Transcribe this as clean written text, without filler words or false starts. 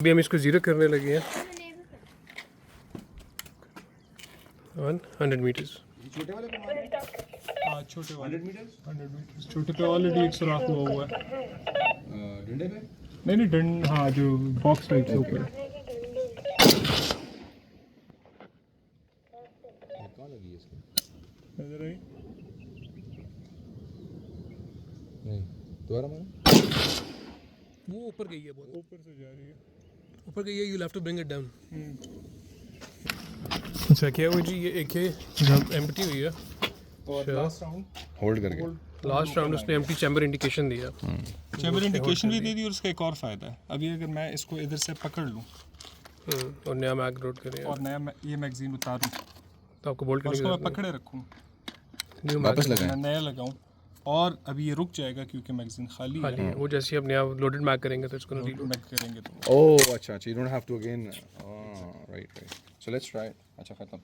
अभी हम इसको ज़ीरो करने लगे हैं 100 मीटर्स। छोटे वाले पे हाँ छोटे वाले 100 मीटर्स 100 मीटर छोटे पे ऑलरेडी एक सुराख हुआ है। डंडे पे नहीं डंड, हाँ जो बॉक्स टाइप से ऊपर। कहाँ लगी है इसको? नजर आई? नहीं, दोबारा मारो। वो ऊपर गई है, बहुत ऊपर से जा रही है। ऊपर गई है। You have to bring it down. अच्छा क्या हुआ जी, ये एक जब एम्प्टी हुई है और लास्ट राउंड होल्ड करके लास्ट राउंड उसने एम्प्टी चैम्बर इंडिकेशन दिया। चैम्बर इंडिकेशन भी दे दी। और उसका एक और फ़ायदा है, अभी अगर मैं इसको इधर से पकड़ लूँ और नया मैग लोड करें और नया ये मैगजीन उतारूँ तो आपको बोल्ट और करने की उसको मैं जरूरत पकड़े रखूँ, नहीं। न्यू वापस मैग लगाएं। मैं नया लगाऊँ और अभी ये रुक जाएगा क्योंकि मैगजीन खाली खाली है। है। वो जैसे ही अपने आप लोडेड मैग करेंगे तो इसको रीलोड। मैग करेंगे तो ओह अच्छा, you don't have to again. Right. So let's try it. अच्छा खत्म।